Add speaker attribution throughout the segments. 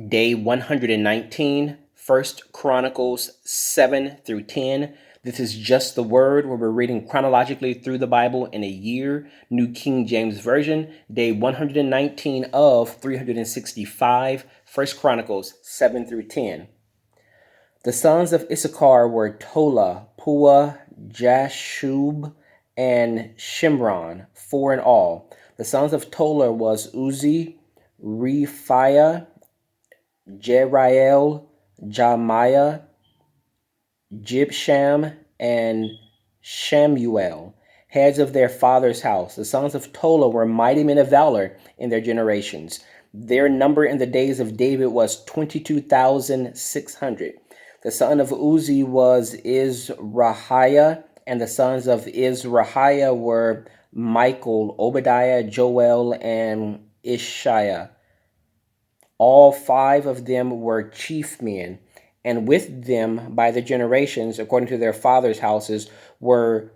Speaker 1: Day 119, 1 Chronicles 7 through 10. This is just the word where we're reading chronologically through the Bible in a year, New King James Version, day 119 of 365, 1 Chronicles 7 through 10. The sons of Issachar were Tola, Pua, Jashub, and Shimron, four in all. The sons of Tola was Uzi, Rephiah, Jeriel, Jamiah, Jibsham, and Shamuel, heads of their father's house. The sons of Tola were mighty men of valor in their generations. Their number in the days of David was 22,600. The son of Uzi was Izrahiah, and the sons of Izrahiah were Michael, Obadiah, Joel, and Ishiah. All five of them were chief men, and with them by the generations, according to their fathers' houses, were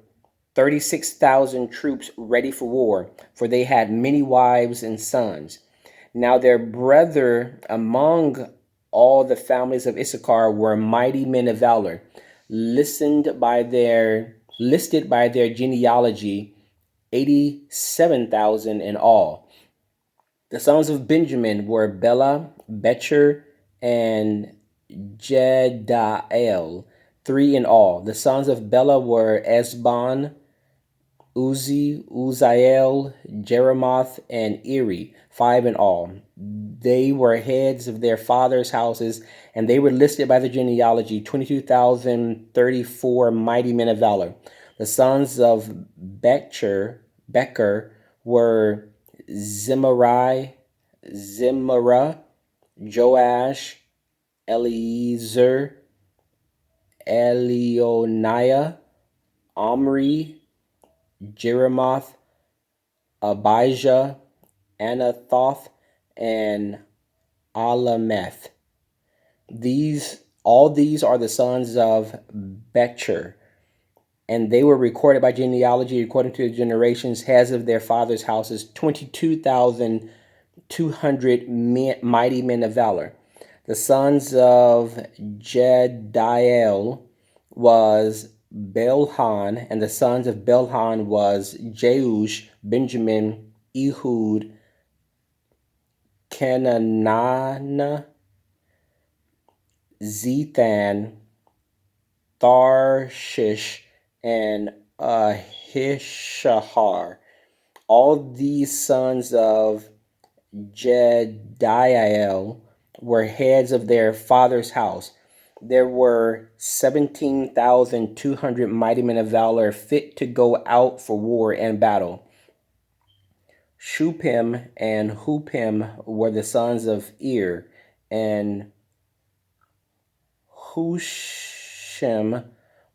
Speaker 1: 36,000 troops ready for war, for they had many wives and sons. Now their brother among all the families of Issachar were mighty men of valor, listed by their genealogy, 87,000 in all. The sons of Benjamin were Bela, Becher, and Jediael, three in all. The sons of Bela were Esbon, Uzziel, Jeremoth, and Eri, five in all. They were heads of their fathers' houses, and they were listed by the genealogy, 22,034 mighty men of valor. The sons of Becher were Zimmerah, Joash, Eliezer, Elioniah, Omri, Jeremoth, Abijah, Anathoth, and Alameth. All these are the sons of Becher, and they were recorded by genealogy according to the generations, heads of their fathers' houses, 22,200 mighty men of valor. The sons of Jediael was Belhan, and the sons of Belhan was Jeush, Benjamin, Ehud, Kenanah, Zethan, Tarshish, and Ahishahar. All these sons of Jediael were heads of their father's house. There were 17,200 mighty men of valor fit to go out for war and battle. Shupim and Hupim were the sons of Ir, and Hushim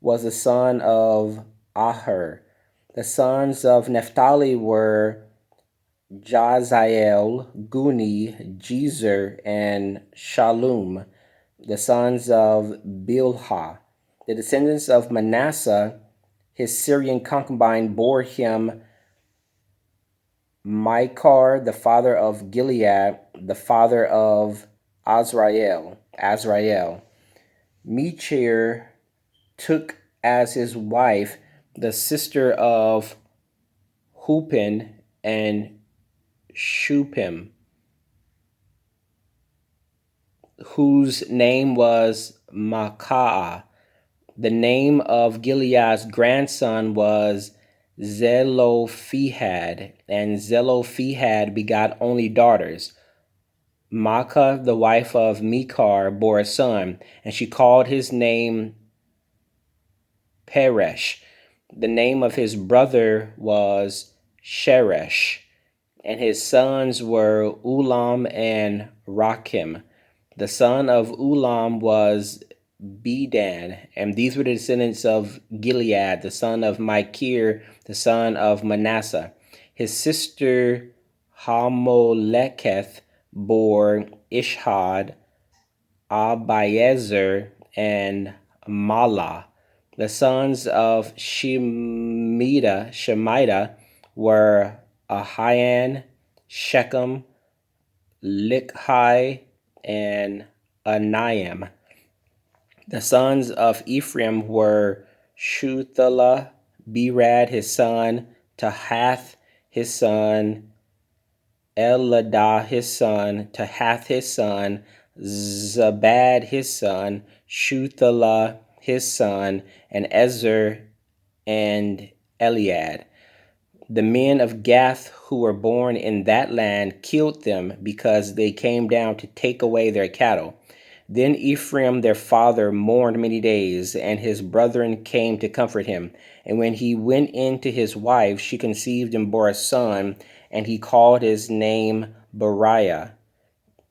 Speaker 1: was the son of Aher. The sons of Naphtali were Jaziel, Guni, Jezer, and Shalom, the sons of Bilhah. The descendants of Manasseh, his Syrian concubine, bore him Machir, the father of Gilead, the father of Azrael. Mechir took as his wife the sister of Hupin and Shupim, whose name was Makah. The name of Gilead's grandson was Zelophehad, and Zelophehad begot only daughters. Maacah, the wife of Mechir, bore a son, and she called his name Peresh. The name of his brother was Sheresh, and his sons were Ulam and Rakim. The son of Ulam was Bedan, and these were the descendants of Gilead, the son of Machir, the son of Manasseh. His sister Hamoleketh bore Ishhad, Abiezer, and Mala. The sons of Shemida were Ahian, Shechem, Likhi, and Anaim. The sons of Ephraim were Shuthelah, Berad his son, Tahath his son, Eladah his son, Tahath his son, Zabad his son, Shuthelah his son, and Ezer and Eliad. The men of Gath who were born in that land killed them because they came down to take away their cattle. Then Ephraim their father mourned many days, and his brethren came to comfort him. And when he went in to his wife, she conceived and bore a son, and he called his name Beriah,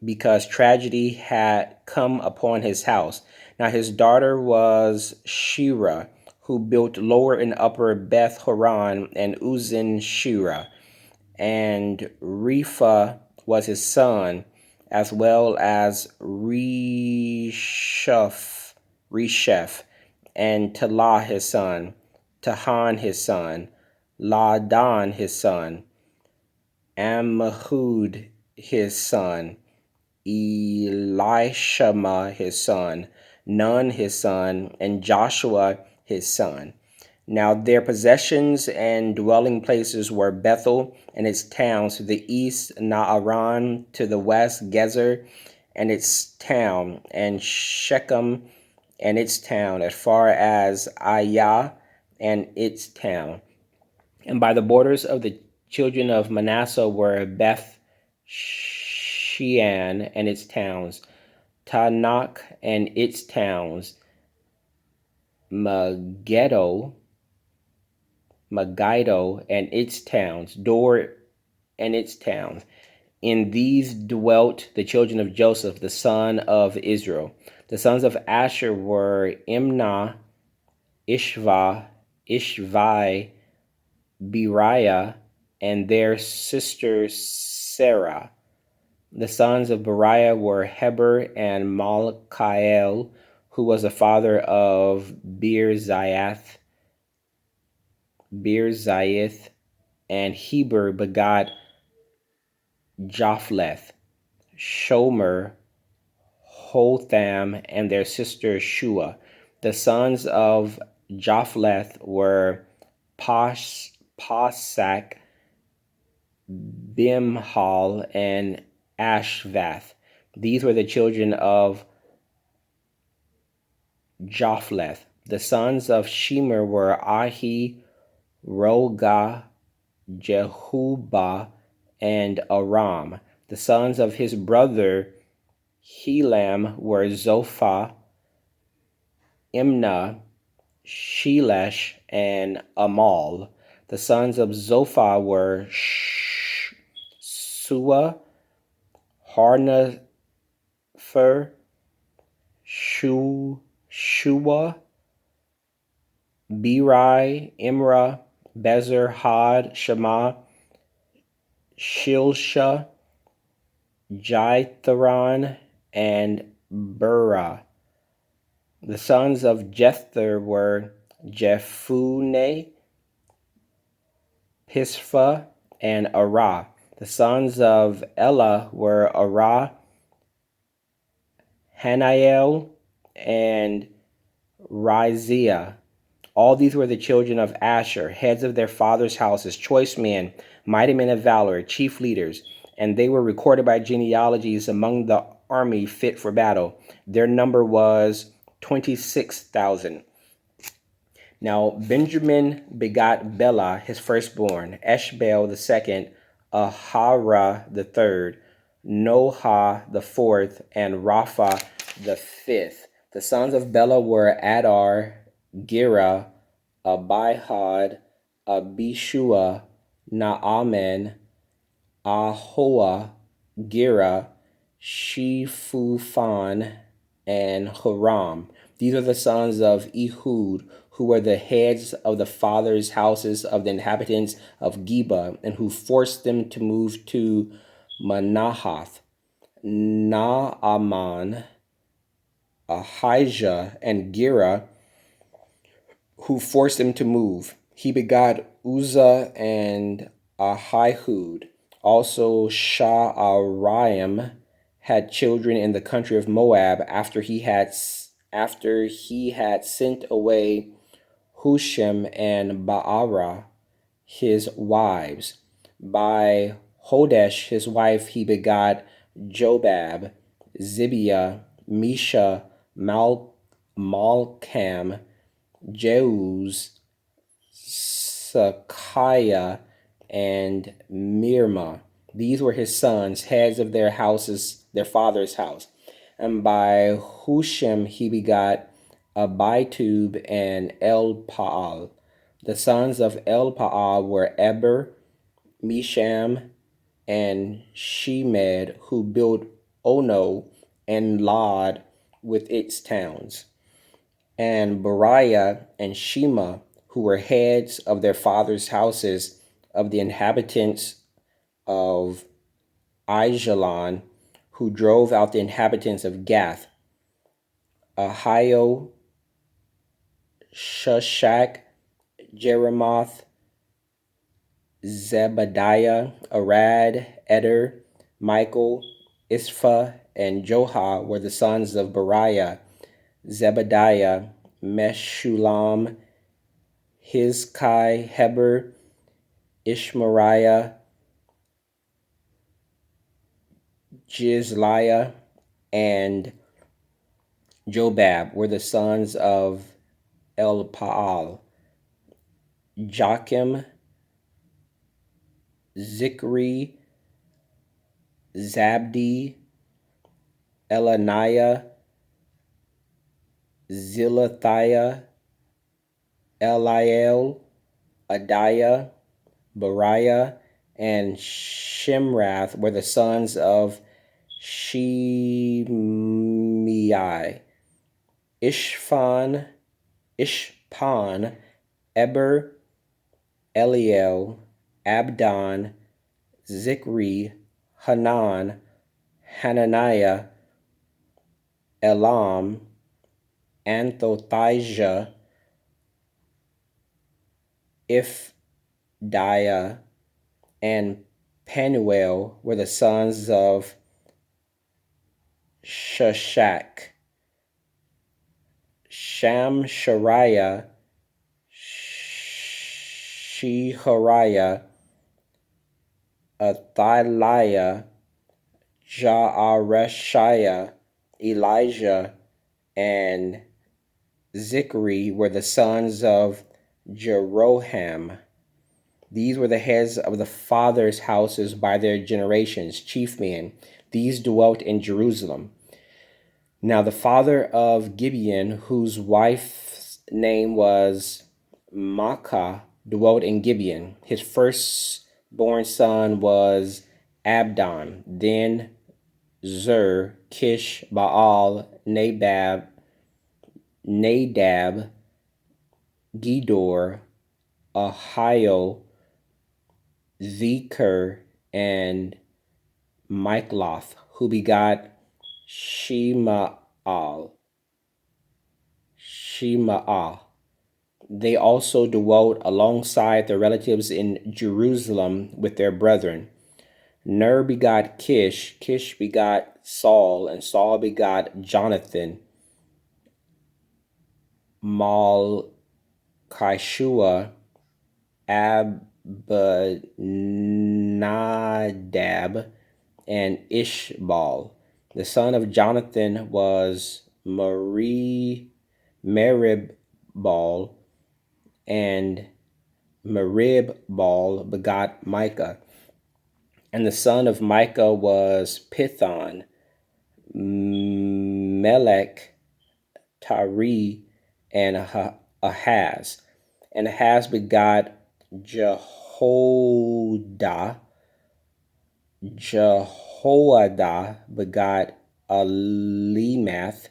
Speaker 1: because tragedy had come upon his house. Now his daughter was Shira, who built lower and upper Beth Horon and Uzin Shira, and Repha was his son, as well as Resheph, and Telah his son, Tahan his son, Ladan his son, Ammihud his son, Elishama his son, Nun his son, and Joshua his son. Now their possessions and dwelling places were Bethel and its towns to the east, Naaran to the west, Gezer and its town, and Shechem and its town, as far as Ayah and its town. And by the borders of the children of Manasseh were Beth Shean and its towns, Tanakh and its towns, Megiddo and its towns, Dor and its towns. In these dwelt the children of Joseph, the son of Israel. The sons of Asher were Imnah, Ishvai, Beriah, and their sister Sarah. The sons of Beriah were Heber and Malchiel, who was the father of Beerzaith, and Heber begot Japhleth, Shomer, Hotham, and their sister Shua. The sons of Japhleth were Pasak, Bimhal, and Ashvath. These were the children of Japhleth. The sons of Shemer were Ahi, Roga, Jehubah, and Aram. The sons of his brother Helam were Zophah, Imnah, Shelesh, and Amal. The sons of Zophah were Sua, Harnepher, Shua, Beri, Imrah, Bezer, Had, Shema, Shilsha, Jitharon, and Burah. The sons of Jether were Jephunneh, Pisphah, and Arah. The sons of Elah were Arah, Haniel, and Rizia. All these were the children of Asher, heads of their fathers' houses, choice men, mighty men of valor, chief leaders, and they were recorded by genealogies among the army fit for battle. Their number was 26,000. Now Benjamin begot Bela, his firstborn, Eshbaal the second, Ahara the third, Noha the fourth, and Rapha the fifth. The sons of Bela were Adar, Gera, Abihad, Abishua, Naaman, Ahoa, Gera, Shefufan, and Haram. These are the sons of Ehud, who were the heads of the fathers' houses of the inhabitants of Geba, and who forced them to move to Manahath. Naaman, Ahijah, and Gera, who forced him to move. He begot Uzzah and Ahihud, also Sha'araim had children in the country of Moab after he had sent away Hushim and Baara his wives. By Hodesh his wife he begot Jobab, Zibiah, Mesha, Malcham, Jeuz, Sakiah, and Mirma. These were his sons, heads of their houses, their father's house. And by Hushim he begot Abitub and Elpaal. The sons of Elpaal were Eber, Misham, and Shemed, who built Ono and Lod with its towns, and Beriah and Shema, who were heads of their fathers' houses, of the inhabitants of Aijalon, who drove out the inhabitants of Gath, Ahio, Shashak, Jeremoth, Zebadiah, Arad, Eder, Michael, Isphah, and Joha were the sons of Beriah. Zebadiah, Meshulam, Hizkai, Heber, Ishmariah, Jizliah, and Jobab were the sons of Elpaal. Joachim, Zikri, Zabdi, Elaniah, Zilathiah, Eliel, Adiah, Beriah, and Shimrath were the sons of Shimei. Ishpan, Eber, Eliel, Abdon, Zikri, Hanan, Hananiah, Elam, Anthothijah, Ifdiah, and Penuel were the sons of Shashak. Shamshariah, Shehariah, Athaliah, Jaareshiah, Elijah, and Zikri were the sons of Jeroham. These were the heads of the fathers' houses by their generations, chief men. These dwelt in Jerusalem. Now the father of Gibeon, whose wife's name was Maacah, dwelt in Gibeon. His firstborn son was Abdon, then Zur, Kish, Baal, Nadab, Gedor, Ahio, Zeker, and Mikloth, who begot Shemaah. They also dwelt alongside their relatives in Jerusalem with their brethren. Ner begot Kish, Kish begot Saul, and Saul begot Jonathan, Malchishua, Abinadab, and Ishbal. The son of Jonathan was Merib-Baal, and Merib-Baal begot Micah. And the son of Micah was Pithon, Melech, Tari, and Ahaz. And Ahaz begot Jehoiada. Jehoiada begot Alimeth,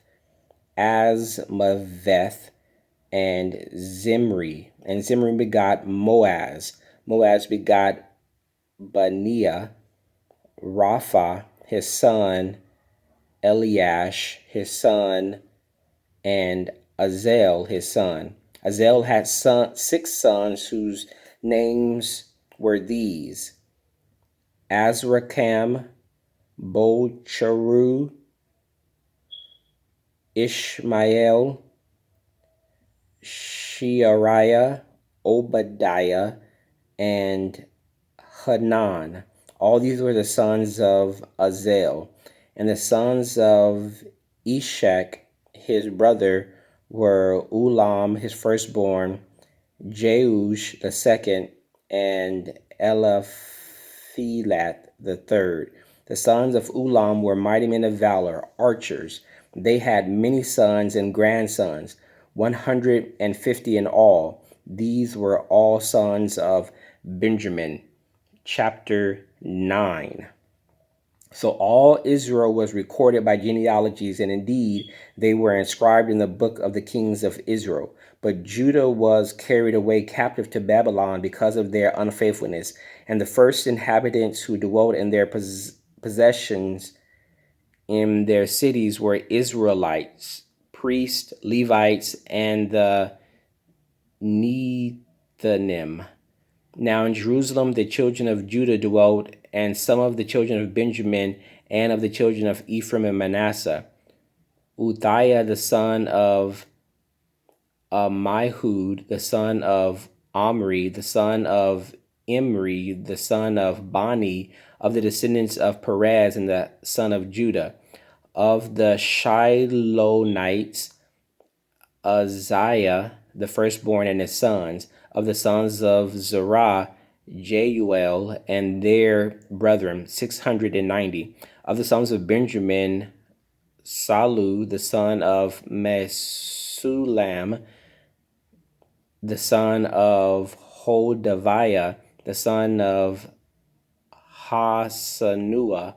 Speaker 1: Azmaveth, and Zimri. And Zimri begot Moaz. Moaz begot Baniah, Rapha, his son, Eliash, his son, and Azel, his son. Azel had 6 sons whose names were these: Azrikam, Bocheru, Ishmael, Sheariah, Obadiah, and Hanan. All these were the sons of Azel. And the sons of Eshach, his brother, were Ulam, his firstborn, Jeush the second, and Eliphelet the third. The sons of Ulam were mighty men of valor, archers. They had many sons and grandsons, 150 in all. These were all sons of Benjamin. Chapter 9. So all Israel was recorded by genealogies, and indeed they were inscribed in the book of the kings of Israel. But Judah was carried away captive to Babylon because of their unfaithfulness, and the first inhabitants who dwelt in their possessions in their cities were Israelites, priests, Levites, and the Nethinim. Now in Jerusalem the children of Judah dwelt, and some of the children of Benjamin, and of the children of Ephraim and Manasseh. Uzziah the son of Ammihud, the son of Omri, the son of Imri, the son of Bani, of the descendants of Perez, and the son of Judah. Of the Shilonites, Uzziah the firstborn and his sons. Of the sons of Zerah, Jeuel and their brethren, 690. Of the sons of Benjamin, Salu the son of Mesulam, the son of Hodaviah, the son of Hasanua,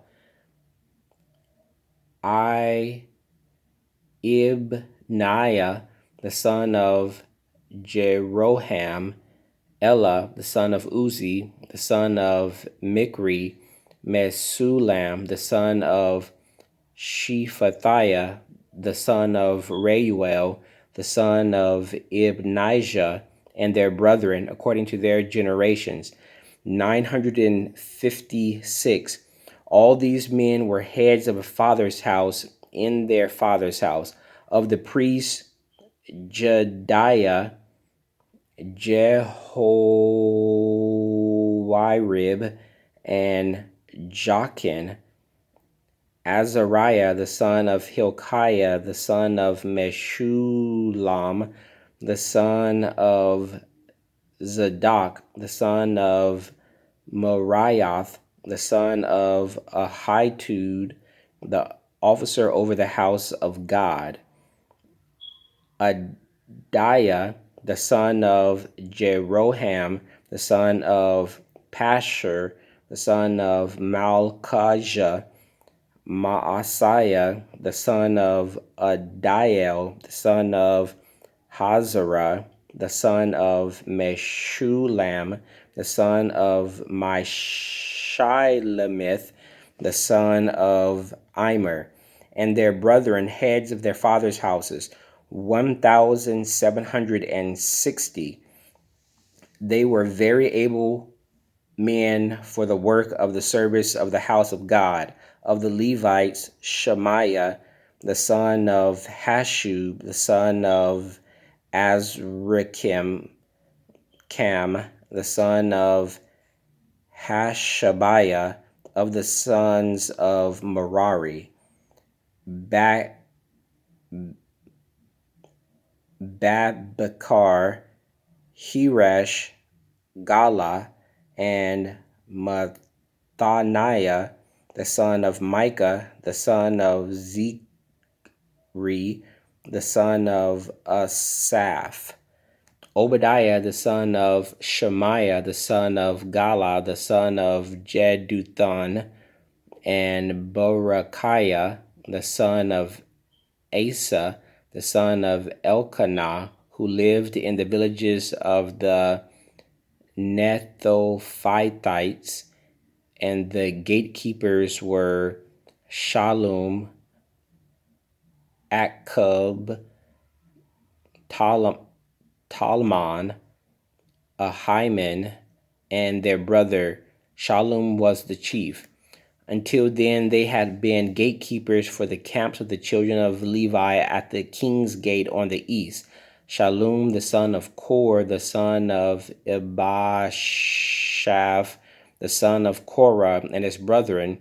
Speaker 1: Ibniah, the son of Jeroham, Ella, the son of Uzi, the son of Mikri, Mesulam, the son of Shephathiah, the son of Reuel, the son of Ibnijah, and their brethren, according to their generations, 956. All these men were heads of a father's house in their father's house. Of the priests, Jediah, Jehoiarib, and Jachin, Azariah the son of Hilkiah, the son of Meshulam, the son of Zadok, the son of Moriath, the son of Ahitub, the officer over the house of God. Adiah, the son of Jeroham, the son of Pashur, the son of Malchijah, Maaseiah, the son of Adiel, the son of Hazarah, the son of Meshulam, the son of Mishilemith, the son of Immer, and their brethren, heads of their fathers' houses, 1,760. They were very able men for the work of the service of the house of God. Of the Levites, Shemaiah, the son of Hashub, the son of Azrikam, the son of Hashabiah. Of the sons of Merari, Babakar, Hirash, Gala, and Mathaniah, the son of Micah, the son of Zikri, the son of Asaph. Obadiah, the son of Shemaiah, the son of Gala, the son of Jeduthun, and Berechiah, the son of Asa, the son of Elkanah, who lived in the villages of the Nethophathites, and the gatekeepers were Shallum, Akkub, Talmon, Ahiman, and their brother Shallum was the chief. Until then, they had been gatekeepers for the camps of the children of Levi at the king's gate on the east. Shallum, the son of Kor, the son of Ibashaph, the son of Korah, and his brethren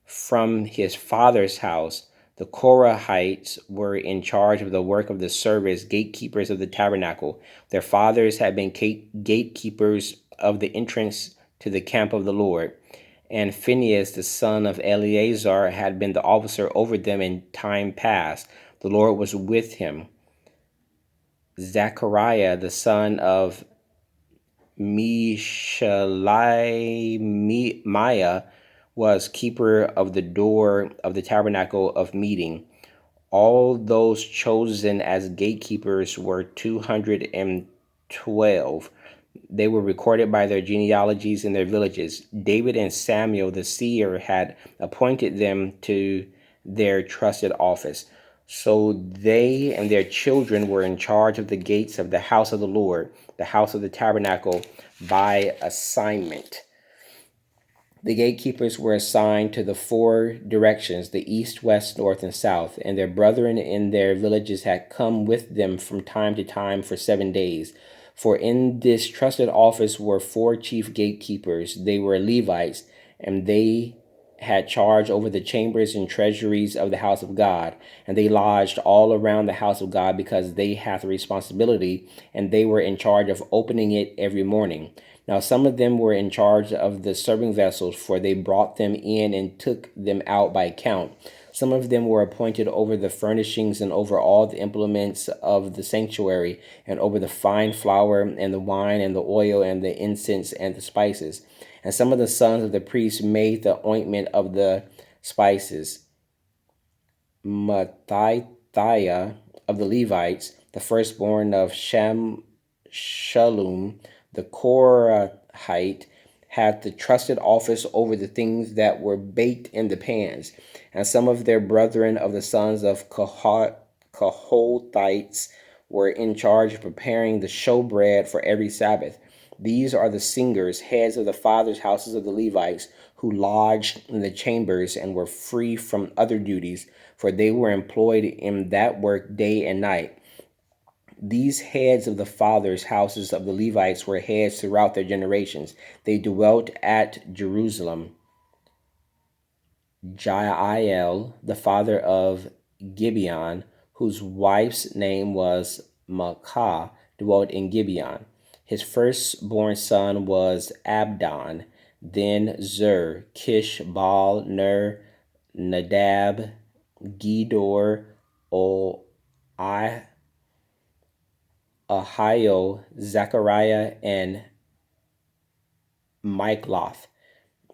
Speaker 1: from his father's house. The Korahites were in charge of the work of the service, gatekeepers of the tabernacle. Their fathers had been gatekeepers of the entrance to the camp of the Lord. And Phinehas, the son of Eleazar, had been the officer over them in time past. The Lord was with him. Zechariah, the son of Mishalimiah, was keeper of the door of the tabernacle of meeting. All those chosen as gatekeepers were 212. They were recorded by their genealogies in their villages. David and Samuel the seer had appointed them to their trusted office. So they and their children were in charge of the gates of the house of the Lord, the house of the tabernacle, by assignment. The gatekeepers were assigned to the four directions, the east, west, north, and south, and their brethren in their villages had come with them from time to time for 7 days. For in this trusted office were four chief gatekeepers. They were Levites, and they had charge over the chambers and treasuries of the house of God. And they lodged all around the house of God because they had the responsibility, and they were in charge of opening it every morning. Now some of them were in charge of the serving vessels, for they brought them in and took them out by count. Some of them were appointed over the furnishings and over all the implements of the sanctuary, and over the fine flour and the wine and the oil and the incense and the spices. And some of the sons of the priests made the ointment of the spices. Mattithiah of the Levites, the firstborn of Shallum, the Korahite, had the trusted office over the things that were baked in the pans. And some of their brethren of the sons of Kohathites were in charge of preparing the showbread for every Sabbath. These are the singers, heads of the fathers' houses of the Levites, who lodged in the chambers and were free from other duties, for they were employed in that work day and night. These heads of the fathers' houses of the Levites were heads throughout their generations. They dwelt at Jerusalem. Jael, the father of Gibeon, whose wife's name was Maacah, dwelt in Gibeon. His firstborn son was Abdon, then Zur, Kish, Baal, Ner, Nadab, Gedor, Ahio, Zechariah, and Mikloth.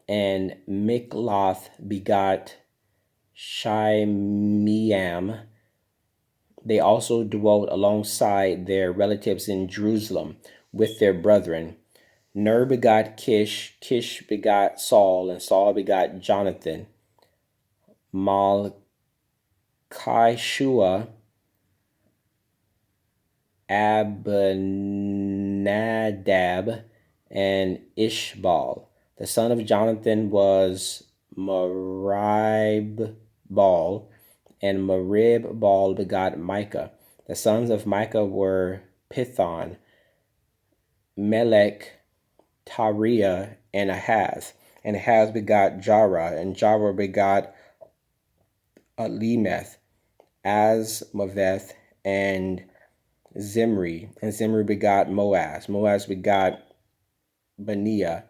Speaker 1: And Mikloth begot Shimeam. They also dwelt alongside their relatives in Jerusalem with their brethren. Ner begot Kish, Kish begot Saul, and Saul begot Jonathan. Malchishua, Abinadab, and Ishbal. The son of Jonathan was Merib-Baal, and Merib-Baal begot Micah. The sons of Micah were Pithon, Melech, Tariah, and Ahaz. And Ahaz begot Jarah, and Jarah begot Alemeth, Azmaveth, and Zimri. And Zimri begot Moaz. Moaz begot Beniah,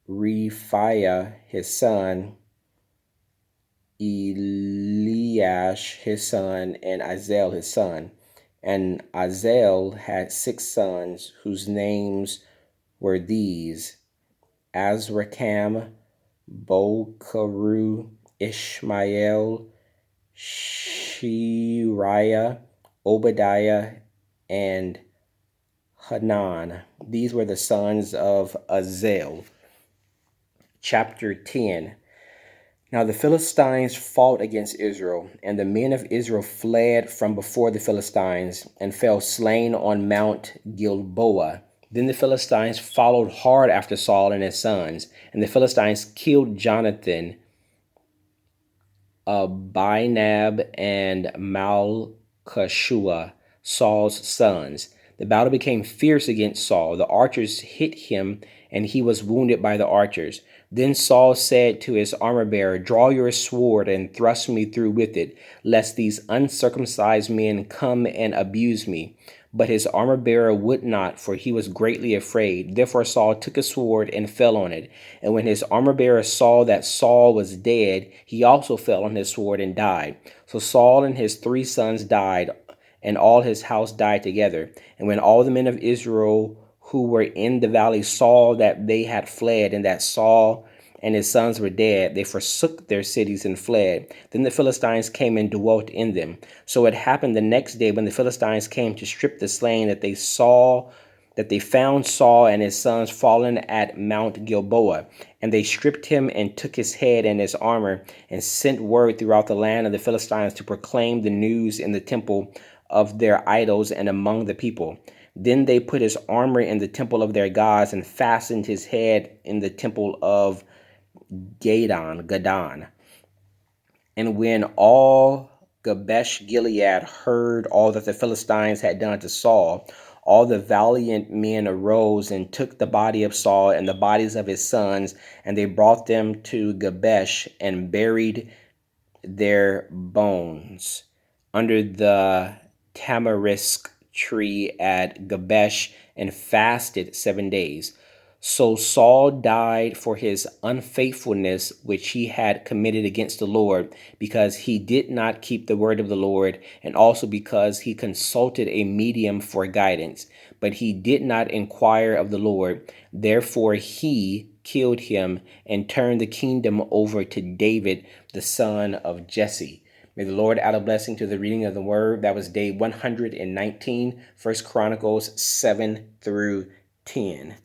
Speaker 1: Rephiah his son, Eliash his son, and Azel his son. And Azel had 6 sons, whose names were these: Azrikam, Bokaru, Ishmael, Shiriah, Obadiah, and Hanan. These were the sons of Azel. Chapter 10. Now the Philistines fought against Israel, and the men of Israel fled from before the Philistines and fell slain on Mount Gilboa. Then the Philistines followed hard after Saul and his sons, and the Philistines killed Jonathan, Abinab, and Malchishua, Saul's sons. The battle became fierce against Saul. The archers hit him, and he was wounded by the archers. Then Saul said to his armor-bearer, "Draw your sword and thrust me through with it, lest these uncircumcised men come and abuse me." But his armor-bearer would not, for he was greatly afraid. Therefore Saul took a sword and fell on it. And when his armor-bearer saw that Saul was dead, he also fell on his sword and died. So Saul and his 3 sons died, and all his house died together. And when all the men of Israel who were in the valley saw that they had fled, and that Saul and his sons were dead, they forsook their cities and fled. Then the Philistines came and dwelt in them. So it happened the next day, when the Philistines came to strip the slain, that they found Saul and his sons fallen at Mount Gilboa. And they stripped him and took his head and his armor, and sent word throughout the land of the Philistines to proclaim the news in the temple of their idols and among the people. Then they put his armor in the temple of their gods, and fastened his head in the temple of Gadon. And when all Jabesh Gilead heard all that the Philistines had done to Saul, all the valiant men arose and took the body of Saul and the bodies of his sons, and they brought them to Jabesh and buried their bones under the tamarisk tree at Jabesh, and fasted 7 days. So Saul died for his unfaithfulness which he had committed against the Lord, because he did not keep the word of the Lord, and also because he consulted a medium for guidance. But he did not inquire of the Lord. Therefore he killed him and turned the kingdom over to David, the son of Jesse. May the Lord add a blessing to the reading of the word. That was day 119, 1 Chronicles 7 through 10.